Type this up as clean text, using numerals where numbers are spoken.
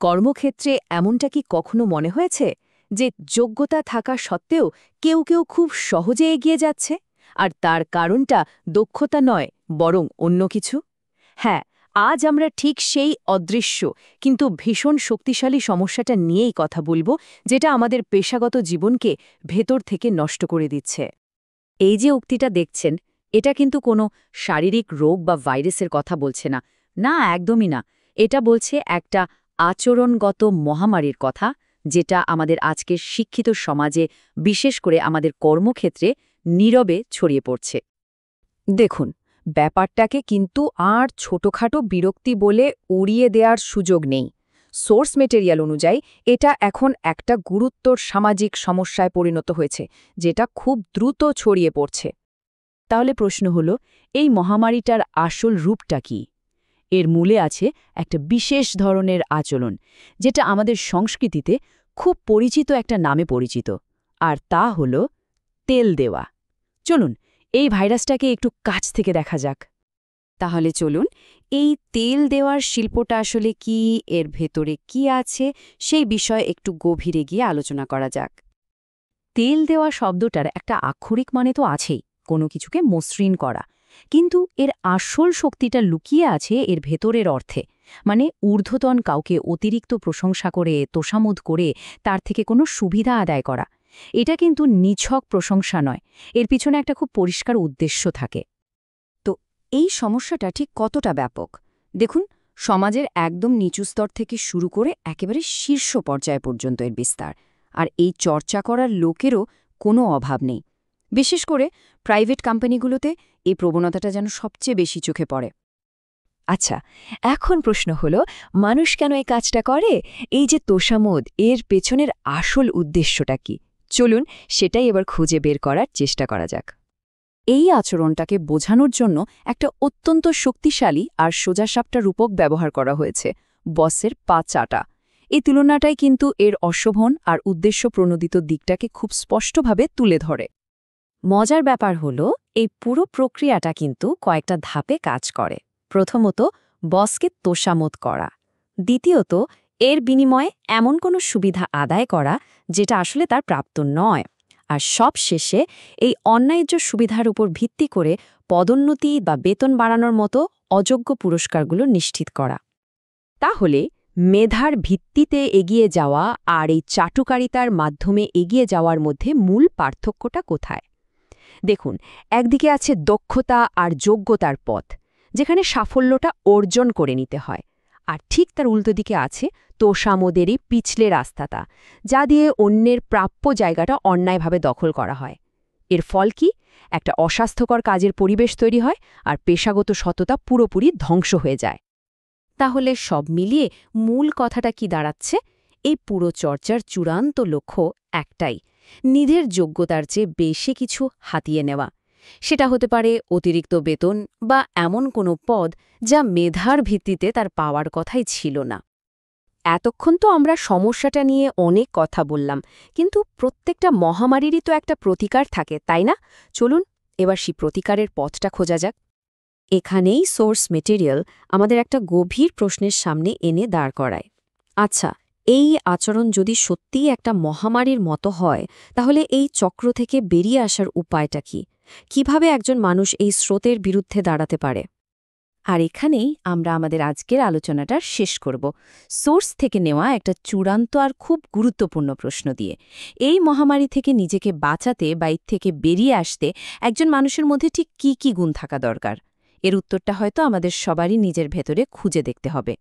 কর্মক্ষেত্রে এমনটা কি কখনো মনে হয়েছে যে যোগ্যতা থাকা সত্ত্বেও কেউ কেউ খুব সহজে এগিয়ে যাচ্ছে আর তার কারণটা দক্ষতা নয় বরং অন্য কিছু? হ্যাঁ, আজ আমরা ঠিক সেই অদৃশ্য কিন্তু ভীষণ শক্তিশালী সমস্যাটা নিয়েই কথা বলবো, যেটা আমাদের পেশাগত জীবনকে ভেতর থেকে নষ্ট করে দিচ্ছে। এই যে উক্তিটা দেখছেন, এটা কিন্তু কোনো শারীরিক রোগ বা ভাইরাসের কথা বলছে না। না, একদমই না। এটা বলছে একটা আচরণগত মহামারীর কথা, যেটা আমাদের আজকের শিক্ষিত সমাজে, বিশেষ করে আমাদের কর্মক্ষেত্রে নীরবে ছড়িয়ে পড়ছে। দেখুন, ব্যাপারটাকে কিন্তু আর ছোটখাটো বিরক্তি বলে উড়িয়ে দেওয়ার সুযোগ নেই। সোর্স মেটেরিয়াল অনুযায়ী এটা এখন একটা গুরুতর সামাজিক সমস্যায় পরিণত হয়েছে, যেটা খুব দ্রুত ছড়িয়ে পড়ছে। তাহলে প্রশ্ন হলো, এই মহামারীটার আসল রূপটা কি? এর মূলে আছে একটা বিশেষ ধরনের আচরণ, যেটা আমাদের সংস্কৃতিতে খুব পরিচিত একটা নামে পরিচিত, আর তা হলো তেল দেওয়া। চলুন এই ভাইরাসটাকে একটু কাছ থেকে দেখা যাক। তাহলে চলুন, এই তেল দেওয়ার শিল্পটা আসলে কি, এর ভেতরে কি আছে, সেই বিষয়ে একটু গভীরে গিয়ে আলোচনা করা যাক। তেল দেওয়া শব্দটার একটা আক্ষরিক মানে তো আছেই, কোনো কিছুকে মসৃণ করা, কিন্তু এর আসল শক্তিটা লুকিয়ে আছে এর ভেতরের অর্থে। মানে ঊর্ধ্বতন কাউকে অতিরিক্ত প্রশংসা করে, তোষামোদ করে তার থেকে কোনো সুবিধা আদায় করা। এটা কিন্তু নিছক প্রশংসা নয়, এর পিছনে একটা খুব পরিষ্কার উদ্দেশ্য থাকে। তো এই সমস্যাটা ঠিক কতটা ব্যাপক দেখুন, সমাজের একদম নিচু স্তর থেকে শুরু করে একেবারে শীর্ষ পর্যায় পর্যন্ত এর বিস্তার। আর এই চর্চা করার লোকেরও কোনো অভাব নেই। বিশেষ করে প্রাইভেট কোম্পানিগুলোতে এই প্রবণতাটা যেন সবচেয়ে বেশি চোখে পড়ে। আচ্ছা, এখন প্রশ্ন হলো, মানুষ কেন এই কাজটা করে? এই যে তোষামোদ, এর পেছনের আসল উদ্দেশ্যটা কি? চলুন সেটাই এবার খুঁজে বের করার চেষ্টা করা যাক। এই আচরণটাকে বোঝানোর জন্য একটা অত্যন্ত শক্তিশালী আর সোজাসাপটা রূপক ব্যবহার করা হয়েছে, বসের পা চাটা। এই তুলনাটাই কিন্তু এর অশোভন আর উদ্দেশ্য প্রণোদিত দিকটাকে খুব স্পষ্টভাবে তুলে ধরে। মজার ব্যাপার হলো, এই পুরো প্রক্রিয়াটা কিন্তু কয়েকটা ধাপে কাজ করে। প্রথমত, বসকে তোষামোদ করা। দ্বিতীয়ত, এর বিনিময়ে এমন কোনো সুবিধা আদায় করা যেটা আসলে তার প্রাপ্ত নয়। আর সব শেষে এই অন্যায্য সুবিধার উপর ভিত্তি করে পদোন্নতি বা বেতন বাড়ানোর মতো অযোগ্য পুরস্কারগুলো নিশ্চিত করা। তাহলে মেধার ভিত্তিতে এগিয়ে যাওয়া আর এই চাটুকারিতার মাধ্যমে এগিয়ে যাওয়ার মধ্যে মূল পার্থক্যটা কোথায়? দেখুন, একদিকে আছে দক্ষতা আর যোগ্যতার পথ, যেখানে সাফল্যটা অর্জন করে নিতে হয়। আর ঠিক তার উল্টো দিকে আছে তোষামোদেরই পিছলে রাস্তাটা, যা দিয়ে অন্যের প্রাপ্য জায়গাটা অন্যায়ভাবে দখল করা হয়। এর ফল কি? একটা অস্বাস্থ্যকর কাজের পরিবেশ তৈরি হয় আর পেশাগত সততা পুরোপুরি ধ্বংস হয়ে যায়। তাহলে সব মিলিয়ে মূল কথাটা কি দাঁড়াচ্ছে? এই পুরো চর্চার চূড়ান্ত লক্ষ্য একটাই, নিজের যোগ্যতার চেয়ে বেশি কিছু হাতিয়ে নেওয়া। সেটা হতে পারে অতিরিক্ত বেতন বা এমন কোনো পদ যা মেধার ভিত্তিতে তার পাওয়ার কথাই ছিল না। এতক্ষণ তো আমরা সমস্যাটা নিয়ে অনেক কথা বললাম, কিন্তু প্রত্যেকটা মহামারীরই তো একটা প্রতিকার থাকে, তাই না? চলুন এবার সেই প্রতিকারের পথটা খোঁজা যাক। এখানেই সোর্স মেটেরিয়াল আমাদের একটা গভীর প্রশ্নের সামনে এনে দাঁড় করায়। আচ্ছা, এই আচরণ যদি সত্যিই একটা মহামারীর মতো হয়, তাহলে এই চক্র থেকে বেরিয়ে আসার উপায়টা কি? কিভাবে একজন মানুষ এই স্রোতের বিরুদ্ধে দাঁড়াতে পারে? আর এখানেই আমরা আমাদের আজকের আলোচনাটা শেষ করব, সোর্স থেকে নেওয়া একটা চূড়ান্ত আর খুব গুরুত্বপূর্ণ প্রশ্ন দিয়ে। এই মহামারী থেকে নিজেকে বাঁচাতে বা এর থেকে বেরিয়ে আসতে একজন মানুষের মধ্যে ঠিক কী কী গুণ থাকা দরকার? এর উত্তরটা হয়তো আমাদের সবারই নিজের ভেতরে খুঁজে দেখতে হবে।